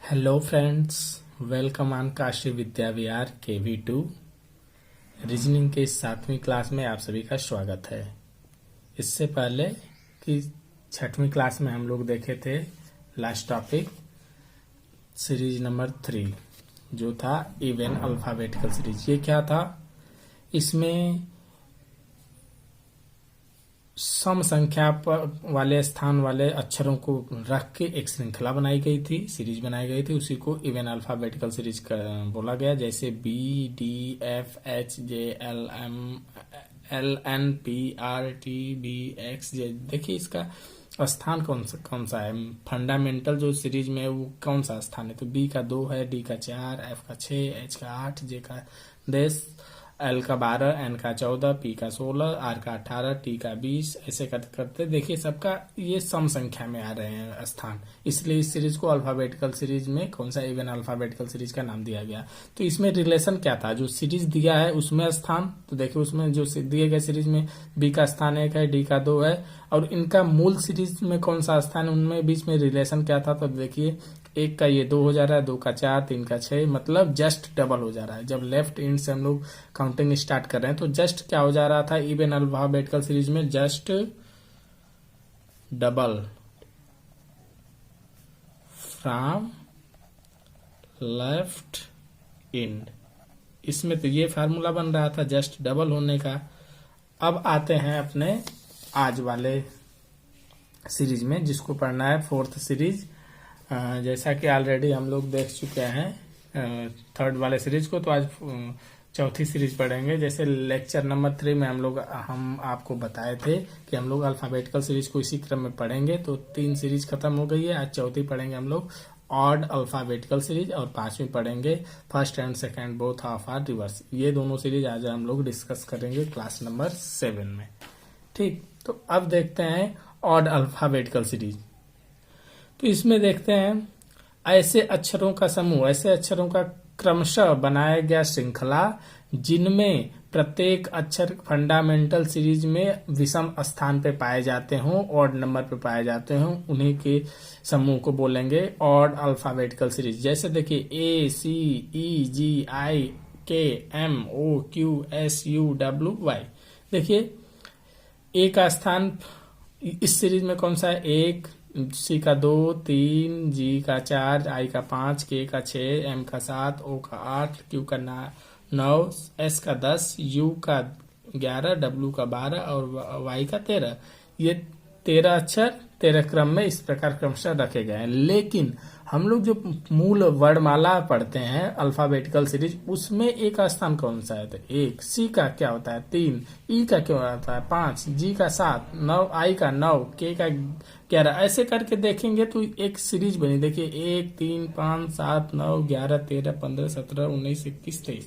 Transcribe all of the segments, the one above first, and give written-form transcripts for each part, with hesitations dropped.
Hello friends, welcome on Kashi Vidya Vihar KV2 reasoning के इस 7वीं class में आप सभी का स्वागत है। इससे पहले कि 6वीं क्लास में हम लोग देखे थे लास्ट टॉपिक सीरीज नंबर 3 जो था इवन अल्फाबेटिकल सीरीज। ये क्या था? इसमें सम संख्या वाले स्थान वाले अक्षरों को रख के एक श्रृंखला बनाई गई थी, सीरीज बनाई गई थी। उसी को इवन अल्फाबेटिकल सीरीज बोला गया। जैसे BDFHJLMLNPRTBXJ। देखिए इसका स्थान कौन सा है? फंडामेंटल जो सीरीज में है वो कौन सा स्थान है? तो B का 2 है, D का 4, F का 6, H का 8, J का 10, L का 12, N का 14, P का 16, R का 18, T का 20। ऐसे करते करते देखिए सबका ये सम संख्या में आ रहे हैं स्थान, इसलिए इस सीरीज को अल्फाबेटिकल सीरीज में कौन सा इवन अल्फाबेटिकल सीरीज का नाम दिया गया। तो इसमें रिलेशन क्या था? जो सीरीज दिया है उसमें स्थान, तो देखिए उसमें जो दिए गए सीरीज में B का स्थान 1 है, D का 2 है, और इनका मूल सीरीज में कौन सा स्थान है, उनमें बीच में रिलेशन क्या था? तो देखिए 1 का ये 2 हो जा रहा है, 2 का 4, 3 का 6, मतलब जस्ट डबल हो जा रहा है। जब लेफ्ट एंड से हम लोग काउंटिंग स्टार्ट कर रहे हैं तो जस्ट क्या हो जा रहा था इवन अल्फाबेटिकल सीरीज में? Just double from left and. इसमें तो ये फार्मूला बन रहा था जस्ट डबल होने का। अब आते हैं अपने आज वाले सीरीज में, जिसको पढ़ना है 4th सीरीज। जैसा कि ऑलरेडी हम लोग देख चुके हैं 3rd वाले सीरीज को, तो आज 4थी सीरीज पढ़ेंगे। जैसे लेक्चर नंबर 3 में हम आपको बताए थे कि हम लोग अल्फाबेटिकल सीरीज को इसी क्रम में पढ़ेंगे। तो 3 सीरीज खत्म हो गई है, आज 4थी पढ़ेंगे हम लोग ऑड अल्फाबेटिकल सीरीज, और 5वीं पढ़ेंगे first and second both half are reverse. ये दोनों सीरीज आज हम लोग डिस्कस करेंगे क्लास नंबर 7 में। ठीक, तो अब देखते हैं ऑड अल्फाबेटिकल सीरीज। तो इसमें देखते हैं ऐसे अक्षरों का समूह, ऐसे अक्षरों का क्रमशः बनाया गया श्रृंखला जिनमें प्रत्येक अक्षर फंडामेंटल सीरीज में विषम स्थान पे पाए जाते हों, ऑड नंबर पे पाए जाते हों, उन्हीं के समूह को बोलेंगे ऑड अल्फाबेटिकल सीरीज। जैसे देखिए ACEGIKMOQSUWY। देखिए ए का स्थान इस सीरीज में कौन सा है? 1, C का 2, 3, G का 4, I का 5, K का 6, M का 7, O का 8, Q का 9, S का 10, U का 11, W का 12 और Y का 13। ये 13 अक्षर 13 क्रम में इस प्रकार क्रमशः रखे गए हैं। लेकिन हम लोग जो मूल वर्णमाला पढ़ते हैं अल्फाबेटिकल सीरीज, उसमें ए का स्थान कौन सा है? तो 1, C का क्या होता है? 3, E का क्या होता है? 5, G का 7, 9, I का 9, K का 11। ऐसे करके देखेंगे तो एक सीरीज बनी। देखिए 1, 3, 5, 7, 9, 11, 13, 15, 17, 19, 21, 23,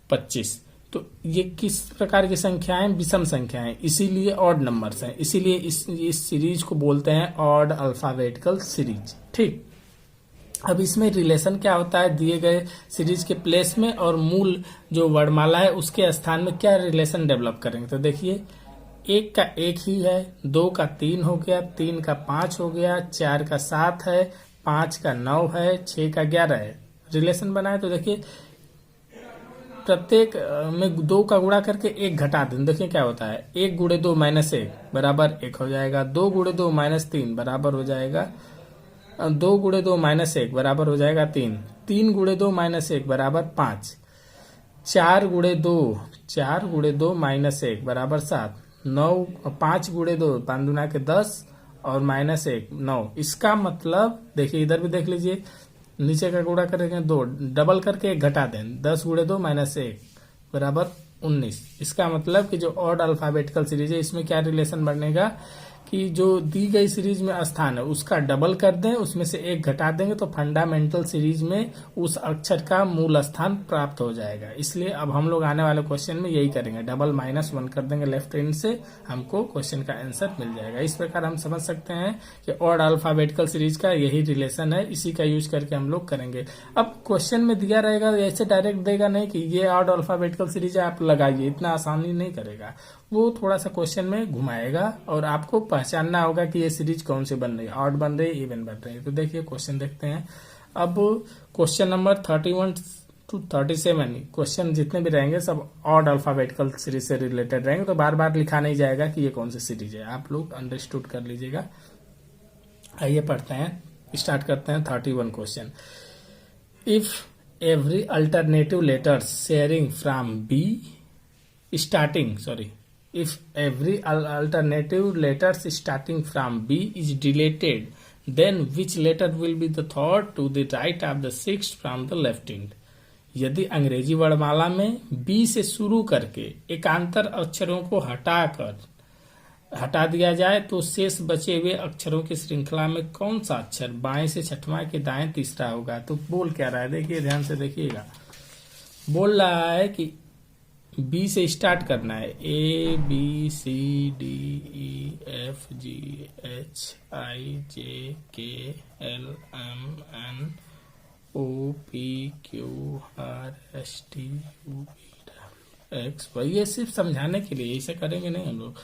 25। तो ये किस प्रकार की संख्याएं? विषम संख्याएं, इसीलिए ऑड नंबर्स हैं। इसीलिए इस सीरीज को बोलते हैं ऑड अल्फाबेटिकल सीरीज। ठीक, अब इसमें रिलेशन क्या होता है? दिए गए सीरीज के प्लेस में और मूल जो वर्णमाला है उसके स्थान में क्या रिलेशन डेवलप करेंगे? तो देखिए 1 का 1 ही है, 2 का 3 हो गया, 3 का 5 हो गया, 4 का 7 है, 5 का 9 है, 6 का 11 है। रिलेशन बनाए तो देखिए प्रत्येक में 2 का गुणा करके 1 घटा दें। देखिए क्या होता है? 1 गुणे 2 माइनस 1 बराबर 1 हो जाएगा। 2 गुणे 2 माइनस 3 बराबर हो जाएगा 2 गुणे 2 माइनस 1 बराबर हो जाएगा 3। 3 गुणे 2 माइनस 1 बराबर 5। 4 गुणे 2 माइनस 1 बराबर 7। 5 गुणे 2 5 दूना के 10 और माइनस 1 9। इसका मतलब देखिए इधर भी देख लीजिए, नीचे का गुणा करेंगे 2, डबल करके 1 घटा दें। 10 गुणे 2 माइनस 1 बराबर 19। इसका मतलब कि जो ऑड अल्फाबेटिकल सीरीज है इसमें क्या रिलेशन बनेगा कि जो दी गई सीरीज में स्थान है उसका डबल कर दें, उसमें से 1 घटा देंगे तो फंडामेंटल सीरीज में उस अक्षर का मूल स्थान प्राप्त हो जाएगा। इसलिए अब हम लोग आने वाले क्वेश्चन में यही करेंगे, डबल -1 कर देंगे लेफ्ट हैंड से, हमको क्वेश्चन का आंसर मिल जाएगा। इस प्रकार हम समझ सकते हैं कि ऑड अल्फाबेटिकल सीरीज का यही रिलेशन है, इसी का यूज करके हम लोग करेंगे। अब क्वेश्चन में दिया रहेगा, ऐसे डायरेक्ट देगा नहीं कि ये ऑड अल्फाबेटिकल सीरीज है आप लगाइए, इतना आसानी नहीं करेगा। वो थोड़ा सा क्वेश्चन में घुमाएगा और आपको पहचानना होगा कि ये सीरीज कौन सी बन रही है, ऑड बन रही है, इवन बन रही है। तो देखिए क्वेश्चन देखते हैं। अब क्वेश्चन नंबर 31 to 37 क्वेश्चन जितने भी रहेंगे सब ऑड अल्फाबेटिकल सीरीज से रिलेटेड रहेंगे, तो बार बार लिखा नहीं जाएगा कि ये कौन सी सीरीज है, आप लोग अंडरस्टूड कर लीजिएगा। आइए पढ़ते हैं, स्टार्ट करते हैं 31 question. If every alternative letters sharing from B if every alternative letters starting from B is deleted, then which letter will be the third to the right of the sixth from the left end? यदि अंग्रेजी वर्णमाला में B से शुरू करके एकांतर अक्षरों को हटा दिया जाए तो शेष बचे हुए अक्षरों की श्रृंखला में कौन सा अक्षर बाएं से छठवां के दाएं तीसरा होगा? तो बोल क्या रहा है, देखिए ध्यान से देखिएगा। बोल रहा है कि बी से स्टार्ट करना है, A B C D E F G H I J K L M N O P Q R S T U V X Y. ये सिर्फ समझाने के लिए, इसे करेंगे नहीं हम लोग।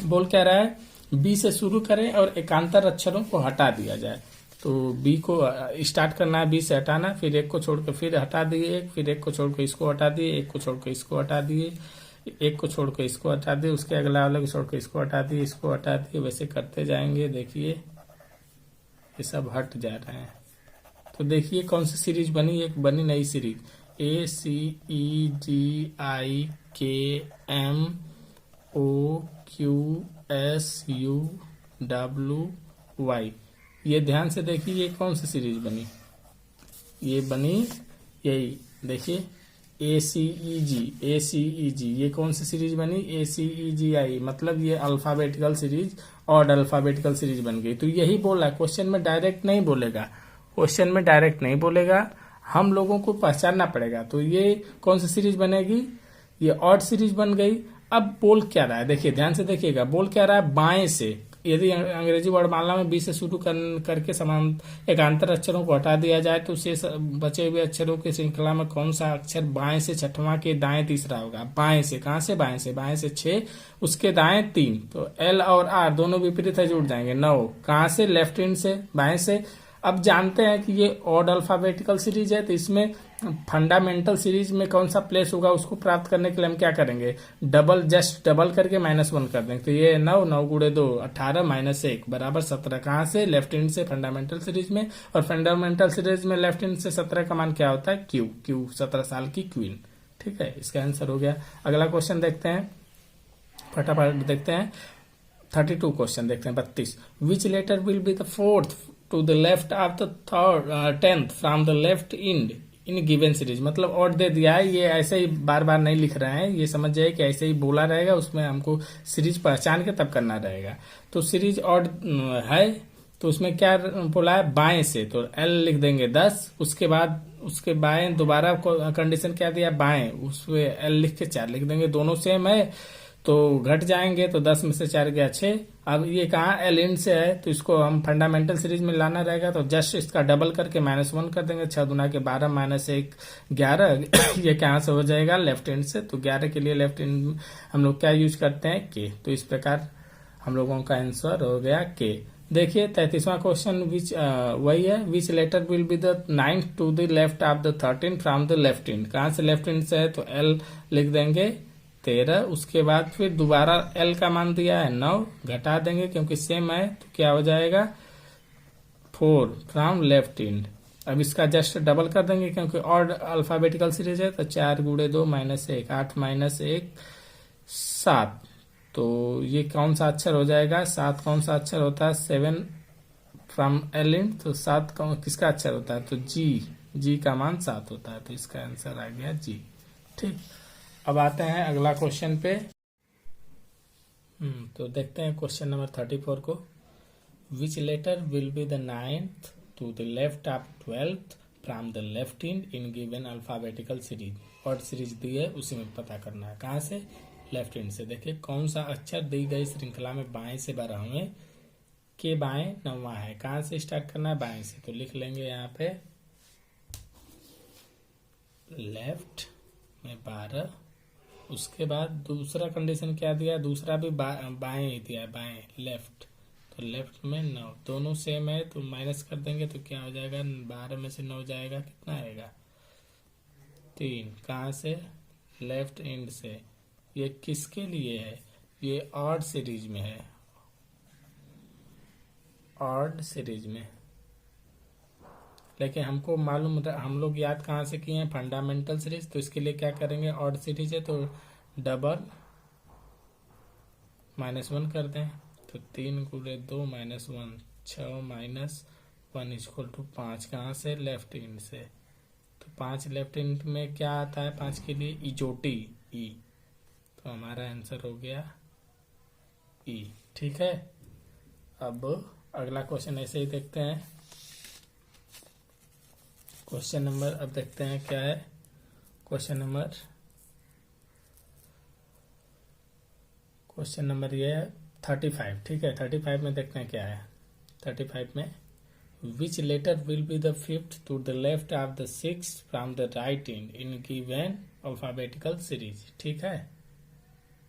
बोल क्या रहा है, बी से शुरू करें और एकांतर अक्षरों को हटा दिया जाए। तो बी को स्टार्ट करना है, बी से हटाना, फिर एक को छोड़कर फिर हटा दिए एक, फिर एक को छोड़कर इसको हटा दिए, एक को छोड़कर इसको हटा दिए, एक को छोड़कर इसको हटा दिए, उसके अगला वाले को छोड़कर इसको हटा दिए, इसको हटा दिए, वैसे करते जाएंगे। देखिए ये सब हट जा रहे हैं। तो देखिए कौन सी सीरीज बनी, एक बनी नई series, A C E G I K M O Q S U W Y. ये ध्यान से देखिए ये कौन सी सीरीज बनी, ये बनी यही देखिए ए सी ई जी। ये कौन सी सीरीज बनी, ए सी ई जी आई, मतलब ये अल्फाबेटिकल सीरीज और अल्फाबेटिकल सीरीज बन गई। तो यही बोला, क्वेश्चन में डायरेक्ट नहीं बोलेगा, हम लोगों को पहचानना पड़ेगा। तो ये कौन सी सीरीज बनेगी, ये ऑड सीरीज बन गई। अब बोल क्या रहा है, देखिए ध्यान से देखिएगा, बोल क्या रहा है, बाएं से यदि अंग्रेजी वर्णमाला में बी से शुरू करके समान एकांतर अक्षरों को हटा दिया जाए तो शेष बचे हुए अक्षरों की श्रृंखला में कौन सा अक्षर बाएं से छठवां के दाएं तीसरा होगा? बाएं से, कहां से, बाएं से 6, उसके दाएं 3, तो एल और आर दोनों विपरीत है, जुड़ जाएंगे 9। कहां से, लेफ्ट हैंड से, बाएं से। अब जानते हैं कि ये ऑड अल्फाबेटिकल सीरीज है, तो इसमें फंडामेंटल सीरीज में कौन सा प्लेस होगा उसको प्राप्त करने के लिए हम क्या करेंगे, जस्ट डबल करके -1 कर देंगे। तो ये 9 गुणे 2 18 -1 बराबर 17। कहां से, लेफ्ट हैंड से फंडामेंटल सीरीज में। और फंडामेंटल सीरीज में लेफ्ट हैंड से 17 का मान क्या होता है, क्यू 17 साल की क्वीन। ठीक है, इसका आंसर हो गया। अगला क्वेश्चन देखते हैं, फटाफट देखते हैं 32 क्वेश्चन देखते हैं 32। Which letter will be the fourth to the left of the 10th from the left end in given series. मतलब ऑड दे दिया है, ये ऐसे ही बार बार नहीं लिख रहे हैं, ये समझ जाए कि ऐसे ही बोला रहेगा, उसमें हमको सीरीज पहचान के तब करना रहेगा। तो सीरीज ऑड है, तो उसमें क्या बोला है, बाएं से, तो एल लिख देंगे 10, उसके बाद उसके बाएं दोबारा कंडीशन क्या दिया, बाएं, उसमें एल लिख के 4 लिख देंगे, दोनों सेम है तो घट जाएंगे, तो 10 में से 4 गया 6। अब ये कहाँ एल इन से है, तो इसको हम फंडामेंटल सीरीज में लाना रहेगा, तो जस्ट इसका डबल करके -1 कर देंगे, 6 दूना के 12 -1 11। ये कहाँ से हो जाएगा, लेफ्ट हैंड से। तो 11 के लिए लेफ्ट हैंड हम लोग क्या यूज करते हैं, के। तो इस प्रकार हम लोगों का आंसर हो गया के। देखिए 33वां क्वेश्चन वही है, which letter will be the 9th to the left of the 13 from the left hand. कहाँ से लेफ्ट हैंड से है, तो एल लिख देंगे 13, उसके बाद फिर दोबारा एल का मान दिया है 9, घटा देंगे क्योंकि सेम है, तो क्या हो जाएगा 4 फ्रॉम लेफ्ट हैंड। अब इसका जस्ट डबल कर देंगे क्योंकि ऑड अल्फाबेटिकल सीरीज है, तो 4 गुणे 2 -1 8 -1 7। तो ये कौन सा अक्षर हो जाएगा, 7 कौन सा अक्षर होता है, 7 फ्रॉम एल इन, तो 7 किसका अक्षर होता है, तो जी का मान 7 होता है, तो इसका आंसर आ गया जी। ठीक, अब आते हैं अगला क्वेश्चन पे। तो देखते हैं क्वेश्चन नंबर 34 को। Which letter will be the 9th to the left of 12th from the left hand in given alphabetical series. Odd series दी है, उसी में पता करना है। कहाँ से, लेफ्ट हैंड से। देखिए कौन सा अक्षर दी गई श्रृंखला में बाएं से 12वें के बाएं 9वां है। कहाँ से स्टार्ट करना है, बाएं से। तो लिख लेंगे यहाँ पे लेफ्ट में 12, उसके बाद दूसरा कंडीशन क्या दिया, दूसरा भी बाएं ही दिया है, बाएं लेफ्ट, तो तो लेफ्ट में 9, दोनों सेम है तो माइनस कर देंगे तो क्या हो जाएगा, 12 में से 9 जाएगा, कितना आएगा 3। कहाँ से, लेफ्ट एंड से। ये किसके लिए है, ये ऑड सीरीज में है, ऑड सीरीज में। लेकिन हमको मालूम, हम लोग याद कहाँ से किए हैं, फंडामेंटल सीरीज। तो इसके लिए क्या करेंगे, ऑड सीरीज है तो डबल -1 कर दें, तो 3 गुणे 2 -1, 6 -1 इक्वल टू 5। कहाँ से, लेफ्ट एंड से। तो 5 लेफ्ट एंड में क्या आता है 5 के लिए, इजोटी ई। तो हमारा आंसर हो गया ई। ठीक है, अब अगला क्वेश्चन ऐसे ही देखते हैं। क्वेश्चन नंबर, अब देखते हैं क्या है क्वेश्चन नंबर ये है 35। ठीक है, 35 में देखते हैं क्या है। 35 में which letter will be the fifth to the left of the sixth from the right end in given alphabetical series. ठीक है,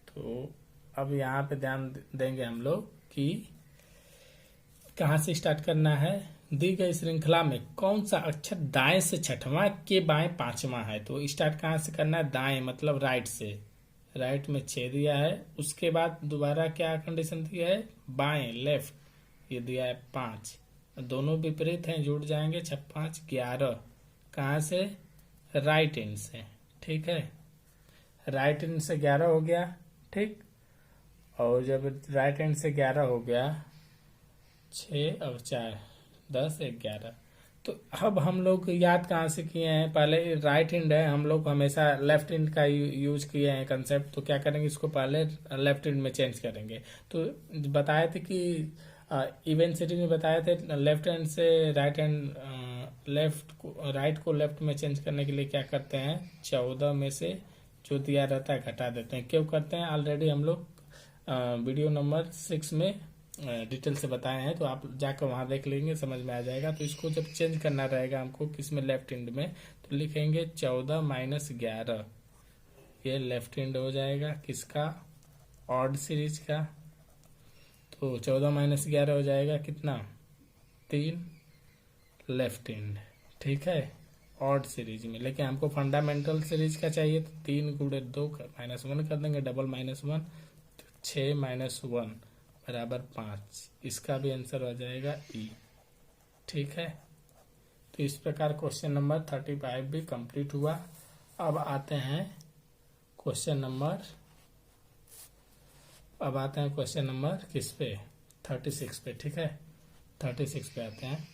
तो अब यहाँ पे ध्यान देंगे हम लोग कि कहाँ से स्टार्ट करना है। दी गई श्रृंखला में कौन सा अक्षर दाएं से छठवां के बाएं पांचवा है। तो स्टार्ट कहाँ से करना है, दाएं मतलब राइट से। राइट में 6 दिया है, उसके बाद दोबारा क्या कंडीशन दिया है, बाएं लेफ्ट, ये दिया है 5। दोनों विपरीत हैं, जुड़ जाएंगे, 6 5 11। कहाँ से, राइट एंड से। ठीक है, राइट एंड से 11 हो गया। ठीक, और जब राइट एंड से 11 हो गया, 6 और 4 10 11। तो अब हम लोग याद कहाँ से किए हैं, पहले राइट हैंड है, हम लोग हमेशा लेफ्ट हैंड का यूज किए हैं कंसेप्ट। तो क्या करेंगे, इसको पहले लेफ्ट हैंड में चेंज करेंगे। तो बताए थे कि इवेंट सीरीज में बताए थे लेफ्ट हैंड से राइट हैंड, राइट को लेफ्ट में चेंज करने के लिए क्या करते हैं, 14 में से जो दिया रहता है घटा देते हैं। क्यों करते हैं, ऑलरेडी हम लोग वीडियो नंबर 6 में डिटेल से बताए हैं, तो आप जाकर वहां देख लेंगे, समझ में आ जाएगा। तो इसको जब चेंज करना रहेगा हमको किसमें, लेफ्ट हैंड में, तो लिखेंगे 14 - 11। ये लेफ्ट हैंड हो जाएगा किसका, ऑड सीरीज का। तो 14 - 11 हो जाएगा कितना, 3 लेफ्ट हैंड। ठीक है, ऑड सीरीज में। लेकिन हमको फंडामेंटल सीरीज का चाहिए, तो 3 गुणे 2 -1 कर देंगे, डबल -1, 6 -1 बराबर 5। इसका भी आंसर हो जाएगा ई। ठीक है, तो इस प्रकार क्वेश्चन नंबर 35 भी कंप्लीट हुआ। अब आते हैं क्वेश्चन नंबर, किस पे, 36 पे। ठीक है, 36 पे आते हैं।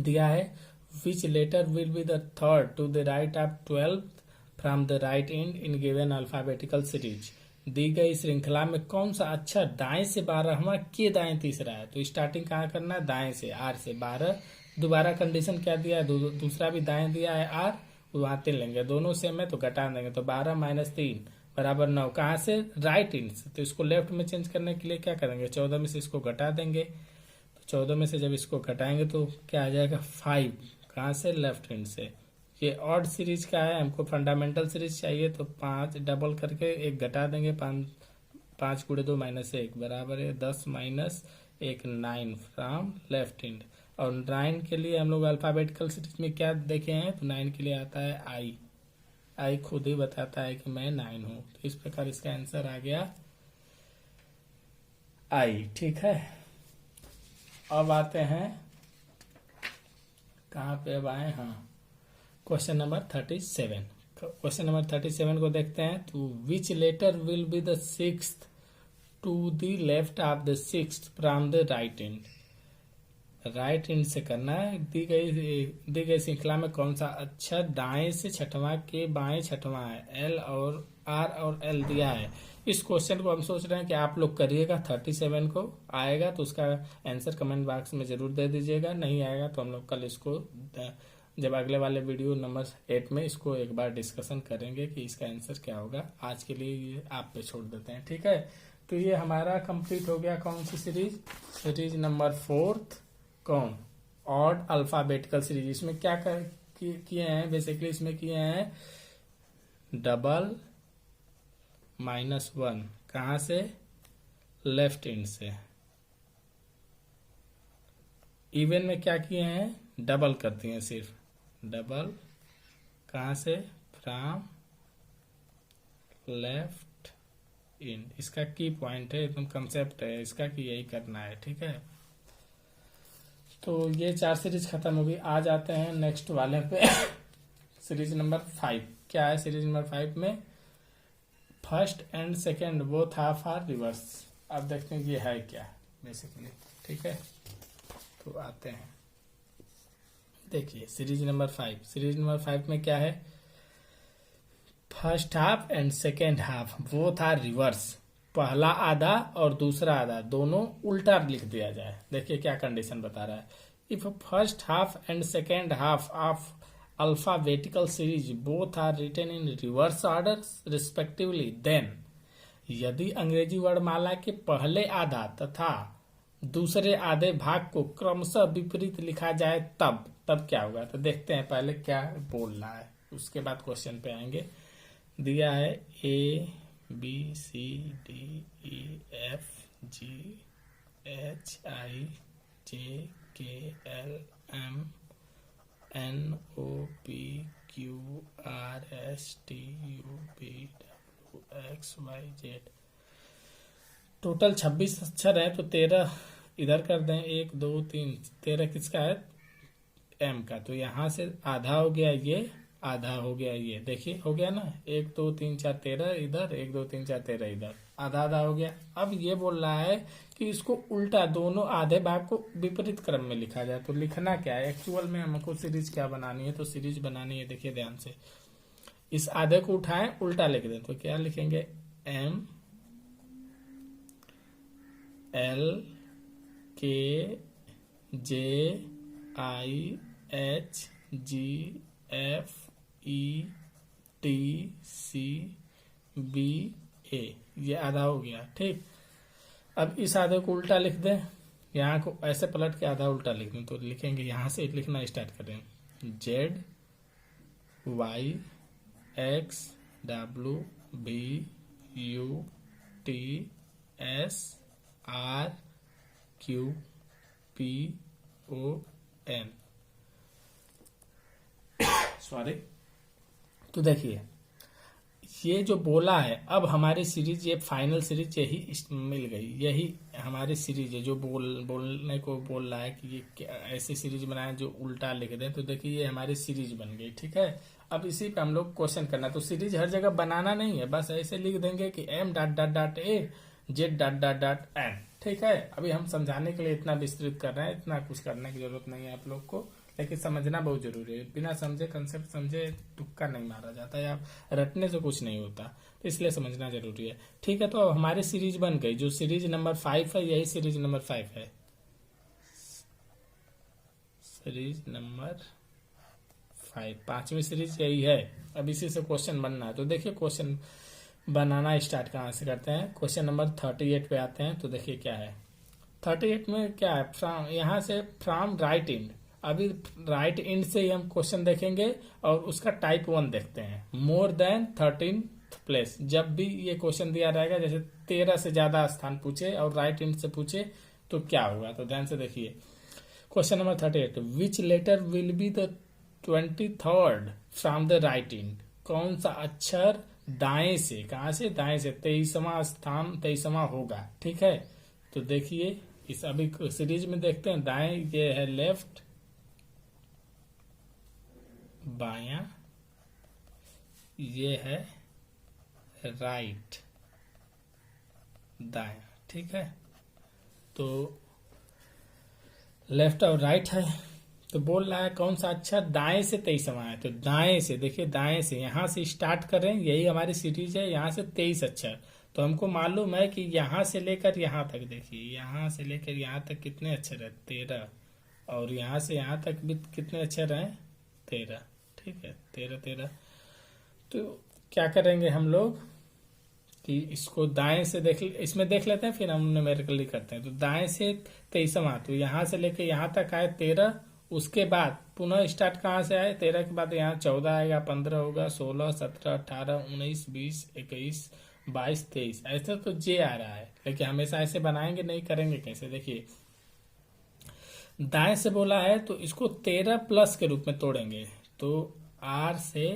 दिया है which letter will be the third to the right of 12 from the right end in given alphabetical series. दी गई श्रृंखला में कौन सा अक्षर दाएं से 12वां के दाएं तीसरा है। तो स्टार्टिंग कहाँ करना है, दाएं से, आर से 12। दोबारा कंडीशन क्या दिया है, दूसरा भी दाएं दिया है आर, वहां 3 लेंगे, दोनों सेम है तो घटा देंगे। तो 12 - 3 बराबर 9। कहाँ से, राइट एंड से। तो इसको लेफ्ट में चेंज करने के लिए क्या करेंगे, 14 में से इसको घटा देंगे। तो 14 में से जब इसको घटाएंगे तो क्या आ जाएगा, 5। कहाँ से, लेफ्ट हैंड से। ये ऑड सीरीज का है, हमको फंडामेंटल सीरीज चाहिए, तो 5 डबल करके 1 घटा देंगे, 5 गुणे 2 -1 बराबर है 10 - 1 9 फ्रॉम लेफ्ट हैंड। और 9 के लिए हम लोग अल्फाबेटिकल सीरीज में क्या देखे हैं, तो 9 के लिए आता है आई खुद ही बताता है कि मैं 9 हूं। तो इस प्रकार इसका आंसर आ गया आई। ठीक है, अब आते हैं कहाँ पे, अब आए, हाँ, क्वेश्चन नंबर 37। क्वेश्चन नंबर 37 को देखते हैं। तो which letter will be the sixth to the left of the sixth from the right end. Right hand से करना है। दी गई श्रृंखला में कौन सा अक्षर दाएं से छठवां के बाएं छठवां है। एल और आर और एल दिया है। इस क्वेश्चन को हम सोच रहे हैं कि आप लोग करिएगा, 37 को आएगा तो उसका आंसर कमेंट बॉक्स में जरूर दे दीजिएगा, नहीं आएगा तो हम लोग कल इसको जब अगले वाले वीडियो नंबर 8 में इसको एक बार डिस्कशन करेंगे कि इसका आंसर क्या होगा। आज के लिए ये आप पे छोड़ देते हैं। ठीक है, तो ये हमारा कंप्लीट हो गया। कौन सी सीरीज नंबर 4, कौन, ऑड अल्फाबेटिकल सीरीज। इसमें क्या किए हैं, बेसिकली इसमें किए हैं डबल -1। कहाँ से, लेफ्ट हैंड से। इवन में क्या किए हैं, डबल कर दिए, सिर्फ डबल। कहाँ से, फ्रॉम लेफ्ट इन। इसका की पॉइंट है, एकदम कंसेप्ट है इसका कि यही करना है, ठीक है। तो ये 4 सीरीज खत्म हो गई। आ जाते हैं नेक्स्ट वाले पे सीरीज नंबर 5। क्या है सीरीज नंबर 5 में, first and second both half are reverse. अब देखते हैं ये है क्या बेसिकली, ठीक है। तो आते हैं, देखिए सीरीज नंबर 5। सीरीज नंबर 5 में क्या है, first half and second half both are reverse. पहला आधा और दूसरा आधा दोनों उल्टा लिख दिया जाए। देखिए क्या कंडीशन बता रहा है, if first half and second half of alphabetical series both are written in reverse order respectively, then यदि अंग्रेजी वर्णमाला के पहले आधा तथा दूसरे आधे भाग को क्रमशः विपरीत लिखा जाए तब क्या होगा। तो देखते हैं पहले क्या बोल रहा है, उसके बाद क्वेश्चन पे आएंगे। दिया है A B C D E F G H I J K L M N O P Q R S T U P W X Y Z. Total 26 अक्षर है, तो 13 इधर कर दें, 1 2 3 13 किसका है, एम का। तो यहाँ से आधा हो गया ये, आधा हो गया ये, देखिए हो गया ना, 1 2 3 4 13 इधर, 1 2 3 4 13 इधर, आधा आधा हो गया। अब ये बोल रहा है कि इसको उल्टा दोनों आधे भाग को विपरीत क्रम में लिखा जाए। तो लिखना क्या है, एक्चुअल में हमको सीरीज क्या बनानी है, तो सीरीज बनानी है, देखिए ध्यान से, इस आधे को उठाएं उल्टा लिख दें, तो क्या लिखेंगे, M L K J I H G F E T C B A, ये आधा हो गया, ठीक। अब इस आधे को उल्टा लिख दें, यहाँ को ऐसे पलट के आधा उल्टा लिख दें, तो लिखेंगे, यहाँ से लिखना स्टार्ट करें, Z Y X W B U T S R Q P O N, sorry. तो देखिए ये जो बोला है, अब हमारी सीरीज, ये फाइनल सीरीज यही मिल गई, यही हमारी सीरीज है जो बोलने को बोल रहा है कि ये ऐसी सीरीज बनाए जो उल्टा लिख दें। तो देखिए ये हमारी सीरीज बन गई, ठीक है। अब इसी पे हम लोग क्वेश्चन करना, तो सीरीज हर जगह बनाना नहीं है, बस ऐसे लिख देंगे कि M dot dot dot A Z dot dot dot N, ठीक है। अभी हम समझाने के लिए इतना विस्तृत कर रहे हैं, इतना कुछ करने की जरूरत नहीं है आप लोग को, लेकिन समझना बहुत जरूरी है। बिना समझे, कंसेप्ट समझे तुक्का नहीं मारा जाता है, आप रटने से कुछ नहीं होता, तो इसलिए समझना जरूरी है, ठीक है। तो अब हमारी सीरीज बन गई, जो सीरीज नंबर 5 है, यही सीरीज नंबर 5 है, सीरीज नंबर 5, 5वीं सीरीज यही है। अब इसी से क्वेश्चन बनना है, तो देखिए क्वेश्चन बनाना स्टार्ट कहाँ से करते हैं, क्वेश्चन नंबर 38 पे आते हैं। तो देखिए क्या है, 38 में क्या है, फ्रॉम, यहाँ से फ्रॉम राइट इंड। अभी राइट इंड से ही हम क्वेश्चन देखेंगे और उसका टाइप 1 देखते हैं, मोर देन 13 प्लेस। जब भी ये क्वेश्चन दिया रहेगा, जैसे 13 से ज्यादा स्थान पूछे और राइट इंड से पूछे तो क्या होगा, तो ध्यान से देखिए question number 38, which letter will be the 23rd from the right end. कौन सा अक्षर दाएं से, कहां से, दाएं से 23वां स्थान 23वां होगा, ठीक है। तो देखिए इस अभी सीरीज में देखते हैं, दाएं ये है लेफ्ट, बायां ये है राइट, दायां, ठीक है। तो लेफ्ट और राइट है, तो बोल रहा है कौन सा अक्षर दाएं से 23वां है। तो दाएं से, देखिए दाएं से, यहां से स्टार्ट कर रहे हैं, यही हमारी सीरीज है, यहां से 23 अक्षर। तो हमको मालूम है कि यहां से लेकर यहां तक, देखिए यहां से लेकर यहां तक कितने अक्षर है, 13, और यहां से यहां तक भी कितने अक्षर हैं, 13, ठीक है, 13 13। तो क्या करेंगे हम लोग कि इसको दाएं से इसमें देख लेते हैं, फिर हम न्यूमेरिकली करते हैं। तो दाएं से 23वां, तो यहां से लेकर यहां तक आए 13, उसके बाद पुनः स्टार्ट कहां से आए, 13 के बाद यहाँ 14 आएगा, 15 होगा, 16 17 18 19 20 21 22 23, ऐसा तो जे आ रहा है, लेकिन हमेशा ऐसे बनाएंगे नहीं, करेंगे कैसे, देखिए दाएं से बोला है तो इसको 13 प्लस के रूप में तोड़ेंगे, तो आर से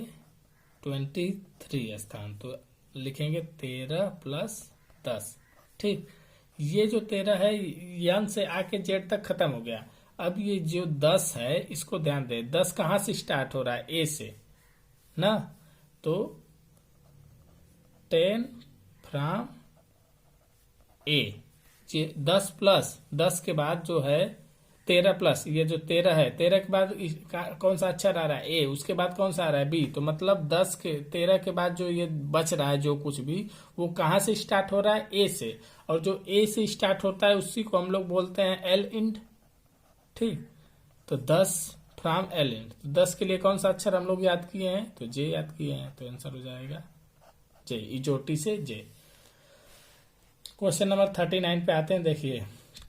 23 स्थान, तो लिखेंगे 13 प्लस 10। ठीक, ये जो 13 है यन से आके जेड तक खत्म हो गया। अब ये जो 10 है इसको ध्यान दे, 10 कहां से स्टार्ट हो रहा है, ए से ना, तो 10 फ्रॉम ए, 10 प्लस 10 के बाद जो है 13 प्लस, ये जो 13 है, 13 के बाद कौन सा अक्षर आ रहा है, ए, उसके बाद कौन सा आ रहा है, बी, तो मतलब 13 के बाद जो ये बच रहा है जो कुछ भी, वो कहां से स्टार्ट हो रहा है, ए से, और जो ए से स्टार्ट होता है उसी को हम लोग बोलते हैं एल इंड। ठीक, तो 10 फ्रॉम एल इंड, तो 10 के लिए कौन सा अक्षर हम लोग याद किए हैं, तो जे याद किए हैं, तो आंसर हो जाएगा जे, इजोटी से जे। क्वेश्चन नंबर 39 पे आते हैं। देखिए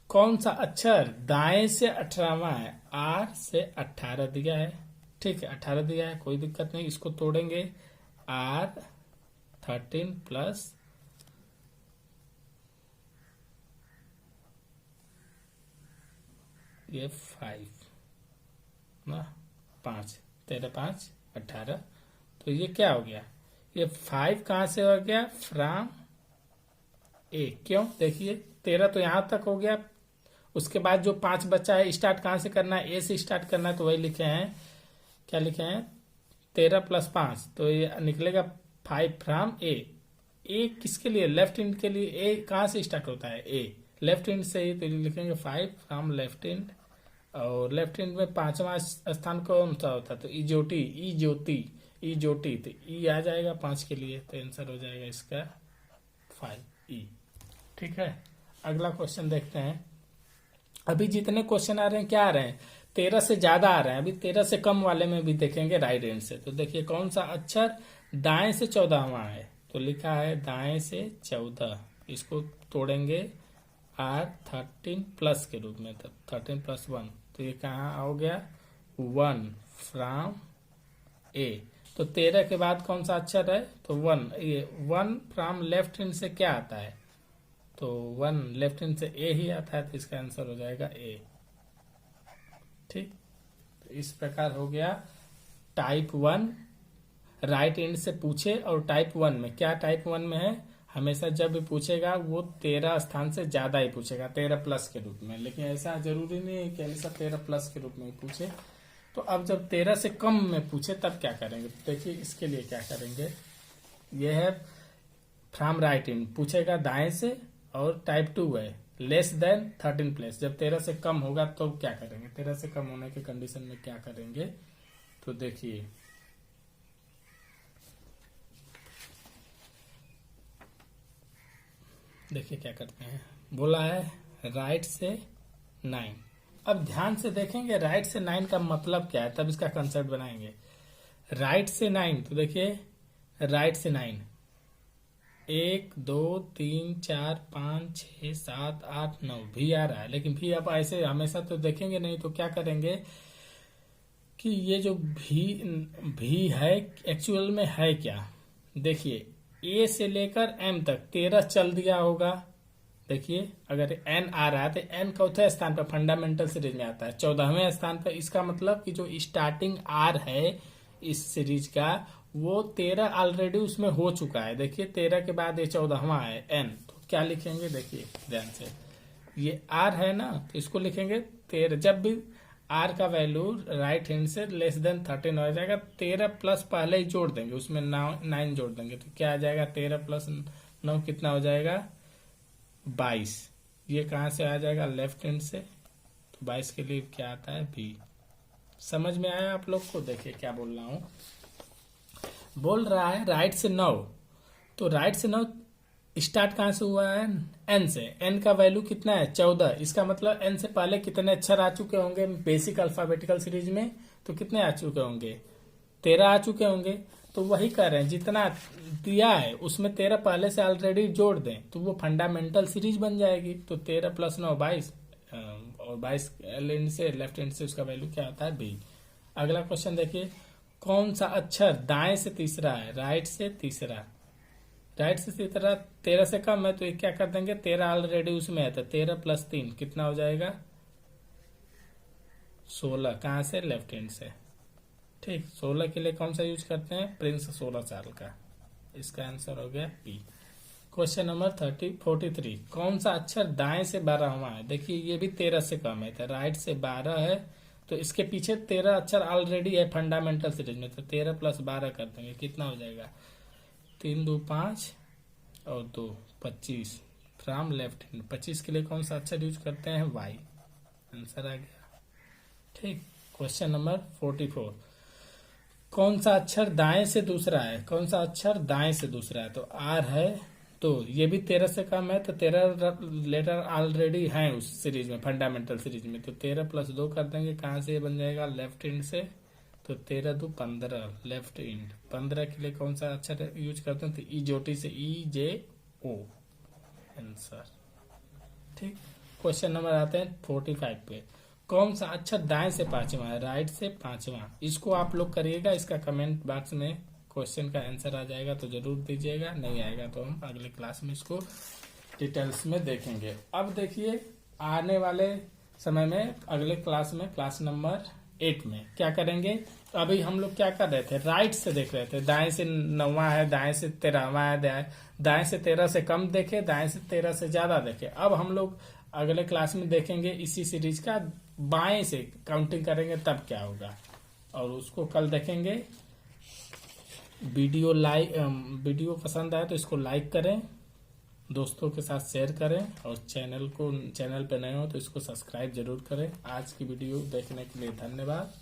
कौन सा अक्षर दाएं से 18वां है, आर से 18 दिया है। ठीक है, 18 दिया है, कोई दिक्कत नहीं, इसको तोड़ेंगे, आर 13 प्लस ये 5 ना, 5, 13 5 18, तो ये क्या हो गया, ये 5 कहां से हो गया, फ्रॉम ए, क्यों, देखिए 13 तो यहां तक हो गया, उसके बाद जो 5 बचा है स्टार्ट कहां से करना है, ए से स्टार्ट करना है, तो वही लिखे हैं, क्या लिखे हैं, 13 प्लस 5, तो ये निकलेगा 5 फ्रॉम ए। ए किसके लिए, लेफ्ट हैंड के लिए, ए कहां से स्टार्ट होता है, ए, लेफ्ट हैंड से ही, तो लिखेंगे 5 फ्रॉम लेफ्ट हैंड, और लेफ्ट हैंड में 5वां स्थान कौन सा होता है, तो इजोटी, ई ज्योति, ई ज्योति, तो ई आ जाएगा 5 के लिए, तो आंसर हो जाएगा इसका 5 ई। ठीक है, अगला क्वेश्चन देखते हैं। अभी जितने क्वेश्चन आ रहे हैं क्या आ रहे हैं, 13 से ज्यादा आ रहे हैं, अभी 13 से कम वाले में भी देखेंगे राइट हैंड से। तो देखिए कौन सा अक्षर दाएं से 14वां है, तो लिखा है दाएं से 14, इसको तोड़ेंगे आर 13 प्लस के रूप में, तो 13 प्लस 1, तो ये कहाँ हो गया, 1 फ्रॉम ए, तो 13 के बाद कौन सा अक्षर है, तो 1, ये 1 फ्रॉम लेफ्ट हैंड से क्या आता है, तो 1 लेफ्ट हैंड से ए ही आता है, तो इसका आंसर हो जाएगा ए। ठीक, तो इस प्रकार हो गया टाइप 1 राइट हैंड से पूछे, और टाइप 1 में क्या, टाइप 1 में है हमेशा जब भी पूछेगा वो 13 स्थान से ज्यादा ही पूछेगा, 13 प्लस के रूप में, लेकिन ऐसा जरूरी नहीं है कि हमेशा 13 प्लस के रूप में ही पूछे। तो अब जब 13 से कम में पूछे तब क्या करेंगे, तो देखिए इसके लिए क्या करेंगे, यह है फ्रॉम राइट हैंड, पूछेगा दाएं से, और टाइप 2 है लेस देन 13 प्लस, जब 13 से कम होगा तो क्या करेंगे, 13 से कम होने के कंडीशन में क्या करेंगे, तो देखिए क्या करते हैं, बोला है राइट से 9। अब ध्यान से देखेंगे राइट से 9 का मतलब क्या है, तब इसका कंसेप्ट बनाएंगे। राइट से 9, तो देखिए राइट से 9, 1 2 3 4 5 6 7 8 9 भी आ रहा है, लेकिन भी आप ऐसे हमेशा तो देखेंगे नहीं, तो क्या करेंगे कि ये जो भी है एक्चुअल में है क्या, देखिए ए से लेकर एम तक 13 चल दिया होगा। देखिए अगर एन आ रहा है तो एन चौथे स्थान पर फंडामेंटल सीरीज में आता है, 14वें स्थान पर, इसका मतलब कि जो स्टार्टिंग आर है इस सीरीज का वो 13 ऑलरेडी उसमें हो चुका है। देखिए 13 के बाद ये 14वां है एन, तो क्या लिखेंगे, देखिए ध्यान से, ये आर है ना, तो इसको लिखेंगे 13, जब भी आर का वैल्यू राइट हैंड से लेस देन 13 हो जाएगा, 13 प्लस पहले ही जोड़ देंगे, उसमें 9 जोड़ देंगे, तो क्या आ जाएगा, 13 प्लस 9 कितना हो जाएगा, 22। ये कहां से आ जाएगा, लेफ्ट हैंड से, तो 22 के लिए क्या आता है, बी। समझ में आया आप लोग को, देखिए क्या बोल रहा हूं, बोल रहा है राइट से 9, तो राइट से 9 स्टार्ट कहां से हुआ है, एन से, एन का वैल्यू कितना है, 14, इसका मतलब एन से पहले कितने अक्षर आ चुके होंगे बेसिक अल्फाबेटिकल सीरीज में, तो कितने आ चुके होंगे, 13 आ चुके होंगे। तो वही कर रहे हैं, जितना दिया है उसमें 13 पहले से ऑलरेडी जोड़ दें, तो वो फंडामेंटल सीरीज बन जाएगी। तो 13 प्लस 9 22, और 22 एल एंड से लेफ्ट हैंड से उसका वैल्यू क्या आता है, बी। अगला क्वेश्चन देखिए, कौन सा अक्षर दाएं से तीसरा है, राइट से तीसरा, राइट से तीसरा 13 से कम है, तो ये क्या कर देंगे, 13 ऑलरेडी उसमें है, तो 13 प्लस 3 कितना हो जाएगा, 16 कहाँ से? लेफ्ट हैंड से। ठीक, 16 के लिए कौन सा यूज करते हैं? प्रिंस 16 साल का। इसका आंसर हो गया पी। क्वेश्चन नंबर 43 कौन सा अक्षर दाएं से 12वां है? देखिए ये भी 13 से कम है, तो राइट से 12 है, तो इसके पीछे 13 अक्षर ऑलरेडी है फंडामेंटल सीरीज में, तो 13 + 12 कर देंगे, कितना हो जाएगा? 3 2 5 और 2 25 फ्रॉम लेफ्ट हैंड। 25 के लिए कौन सा अक्षर यूज करते हैं? वाई। आंसर आ गया। ठीक, क्वेश्चन नंबर 44 कौन सा अक्षर दाएं से दूसरा है? कौन सा अक्षर दाएं से दूसरा है? तो आर है, तो ये भी 13 से कम है, तो 13 लेटर ऑलरेडी हैं उस सीरीज में, फंडामेंटल सीरीज में, तो 13 + 2 कर देंगे। कहाँ से ये बन जाएगा? लेफ्ट हैंड से, तो 13 2 15 लेफ्ट हैंड। 15 के लिए कौन सा अक्षर यूज करते हैं? तो ई जोटी से EJO आंसर। ठीक, क्वेश्चन नंबर आते हैं 45 पे। कौन सा अक्षर दाएं से 5वां है? राइट से 5वां। इसको आप लोग करिएगा, इसका कमेंट बॉक्स में क्वेश्चन का आंसर आ जाएगा तो जरूर दीजिएगा, नहीं आएगा तो हम अगले क्लास में इसको डिटेल्स में देखेंगे। अब देखिए आने वाले समय में अगले क्लास में, क्लास नंबर 8 में क्या करेंगे? अभी हम लोग क्या कर रहे थे? राइट से देख रहे थे, दाएं से 9वां है, दाएं से 13वां है, दाएं से 13 से कम देखे, दाएं से 13 से ज्यादा देखे। अब हम लोग अगले क्लास में देखेंगे इसी सीरीज का बाएं से काउंटिंग करेंगे तब क्या होगा, और उसको कल देखेंगे। वीडियो पसंद आए तो इसको लाइक करें, दोस्तों के साथ शेयर करें, और चैनल पे नए हो तो इसको सब्सक्राइब जरूर करें। आज की वीडियो देखने के लिए धन्यवाद।